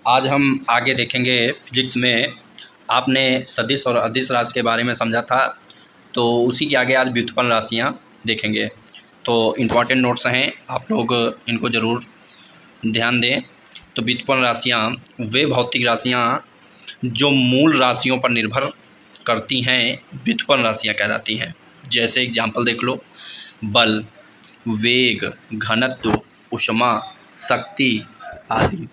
आज हम आगे देखेंगे फिजिक्स में। आपने सदिश और अदिश राशि के बारे में समझा था, तो उसी के आगे आज व्युत्पन्न राशियाँ देखेंगे। तो इम्पॉर्टेंट नोट्स हैं, आप लोग इनको ज़रूर ध्यान दें। तो व्युत्पन्न राशियाँ वे भौतिक राशियाँ जो मूल राशियों पर निर्भर करती हैं, व्युत्पन्न राशियाँ कहलाती हैं। जैसे एग्जाम्पल देख लो, बल, वेग, घनत्व, ऊष्मा, शक्ति आदि।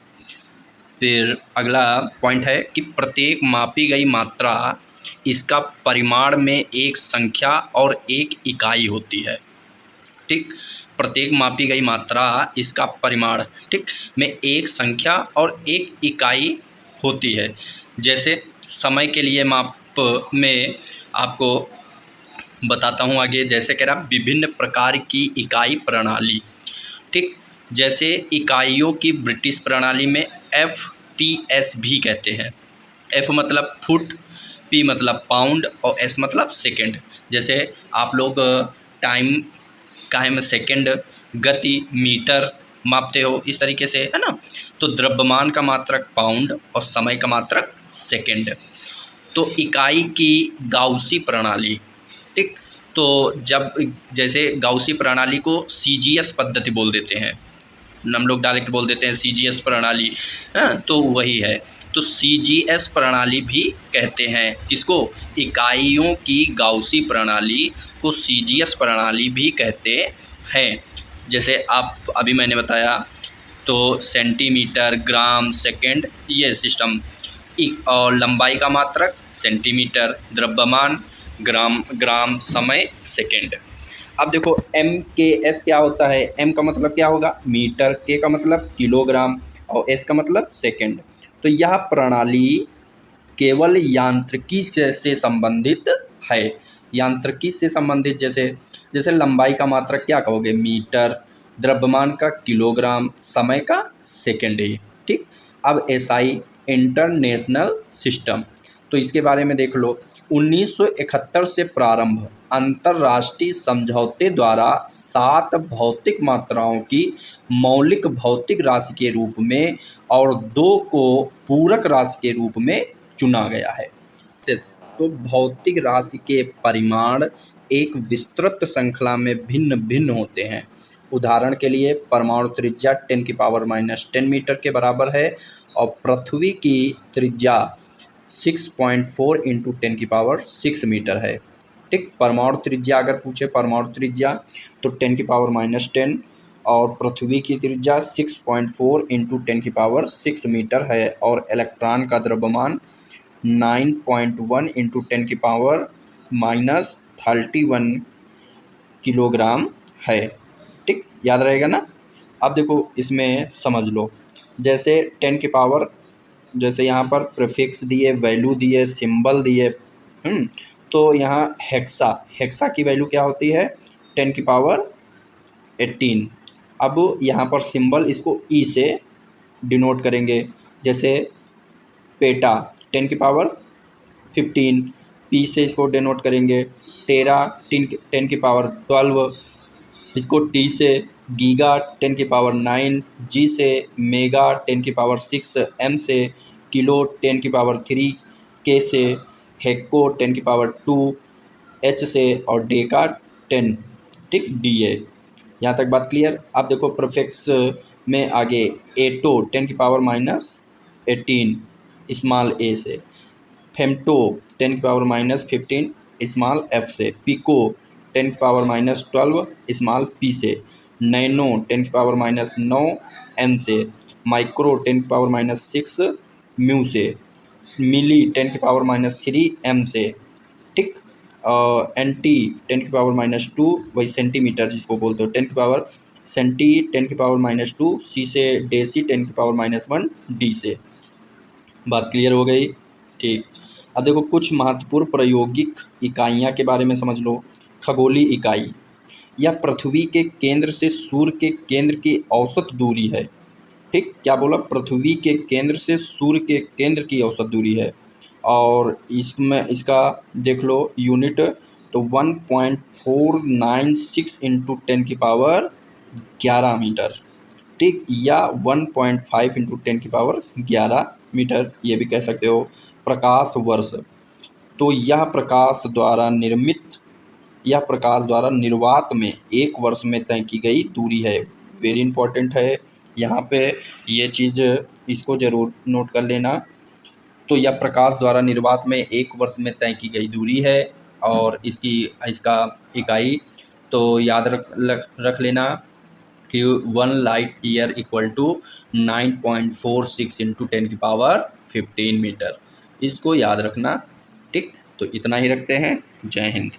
फिर अगला पॉइंट है कि प्रत्येक मापी गई मात्रा इसका परिमाण में एक संख्या और एक इकाई होती है। ठीक, प्रत्येक मापी गई मात्रा इसका परिमाण ठीक में एक संख्या और एक इकाई होती है। जैसे समय के लिए माप में आपको बताता हूँ आगे। जैसे कह रहा विभिन्न प्रकार की इकाई प्रणाली। ठीक, जैसे इकाइयों की ब्रिटिश प्रणाली में FTS भी कहते हैं। F मतलब फुट, P मतलब पाउंड और S मतलब सेकंड। जैसे आप लोग टाइम का है में सेकंड, गति मीटर मापते हो, इस तरीके से, है ना। तो द्रव्यमान का मात्रक पाउंड और समय का मात्रक सेकंड। तो इकाई की गाउसी प्रणाली। ठीक, तो जब जैसे गाउसी प्रणाली को CGS पद्धति बोल देते हैं, हम लोग डायरेक्ट बोल देते हैं CGS प्रणाली, हाँ, तो वही है। तो CGS प्रणाली भी कहते हैं किसको? इकाइयों की गाउसी प्रणाली को CGS प्रणाली भी कहते हैं। जैसे आप अभी मैंने बताया, तो सेंटीमीटर, ग्राम, सेकंड, ये सिस्टम। और लंबाई का मात्रक सेंटीमीटर, द्रव्यमान ग्राम, समय सेकंड। अब देखो MKS क्या होता है। M का मतलब क्या होगा? मीटर, K का मतलब किलोग्राम और S का मतलब सेकंड। तो यह प्रणाली केवल यांत्रिकी से संबंधित है। यांत्रिकी से संबंधित, जैसे लंबाई का मात्रक क्या कहोगे? मीटर, द्रव्यमान का किलोग्राम, समय का सेकंड है। ठीक, अब SI इंटरनेशनल सिस्टम, तो इसके बारे में देख लो। 1971 से प्रारंभ अंतर्राष्ट्रीय समझौते द्वारा 7 भौतिक मात्राओं की मौलिक भौतिक राशि के रूप में और 2 को पूरक राशि के रूप में चुना गया है। तो भौतिक राशि के परिमाण एक विस्तृत श्रृंखला में भिन्न भिन्न होते हैं। उदाहरण के लिए परमाणु त्रिज्या 10⁻⁻10 मीटर के बराबर है और पृथ्वी की त्रिज्या 6.4 × 10⁻6 मीटर है। ठीक, परमाणु त्रिज्या अगर पूछे, परमाणु त्रिज्या तो 10⁻10 और पृथ्वी की त्रिज्या 6.4 × 10⁻6 मीटर है। और इलेक्ट्रॉन का द्रव्यमान 9.1 × 10⁻31 किलोग्राम है। ठीक, याद रहेगा ना। अब देखो इसमें समझ लो, जैसे 10 की पावर, जैसे यहाँ पर प्रीफिक्स दिए, वैल्यू दिए, सिंबल दिए। तो यहाँ हेक्सा की वैल्यू क्या होती है? 10⁻18। अब यहाँ पर सिंबल इसको E से डिनोट करेंगे। जैसे पेटा 10⁻15, P से इसको डिनोट करेंगे। टेरा 10⁻12, इसको T से। गीगा 10⁻9, G से। मेगा 10⁻6, M से। किलो 10⁻3, K से। हेक्को 10⁻2, H से। और डेका 10, ठीक, DA। यहाँ तक बात क्लियर। अब देखो प्रीफिक्स में आगे एटो 10⁻18 स्मॉल a से। फेम्टो 10⁻15 स्मॉल f से। पिको 10⁻12 स्मॉल p से। नैनो 10⁻9 m से। माइक्रो 10⁻6 म्यू से। मिली 10⁻3 m से। ठीक, एंटी 10⁻2 वही सेंटीमीटर जिसको बोलते हो 10⁻2 सी से। डेसी 10⁻1 डी से। बात क्लियर हो गई। ठीक, अब देखो कुछ महत्वपूर्ण प्रायोगिक इकाइयाँ के बारे में समझ लो। खगोलीय इकाई, यह पृथ्वी के केंद्र से सूर्य के केंद्र की औसत दूरी है। ठीक, क्या बोला? पृथ्वी के केंद्र से सूर्य के केंद्र की औसत दूरी है। और इसमें इसका देख लो यूनिट, तो 1.496 × 10⁻11 मीटर। ठीक, या 1.5 इंटू 10⁻11 मीटर, ये भी कह सकते हो, प्रकाश वर्ष। तो यह प्रकाश द्वारा निर्वात में 1 वर्ष में तय की गई दूरी है। वेरी इंपॉर्टेंट है यहाँ पे ये चीज़, इसको ज़रूर नोट कर लेना। तो यह प्रकाश द्वारा निर्वात में 1 वर्ष में तय की गई दूरी है, और इसका इकाई तो याद रख लेना कि 1 light year equal to 9.46 into 10⁻15 metre. इसको याद रखना। ठीक, तो इतना ही रखते हैं। जय हिंद।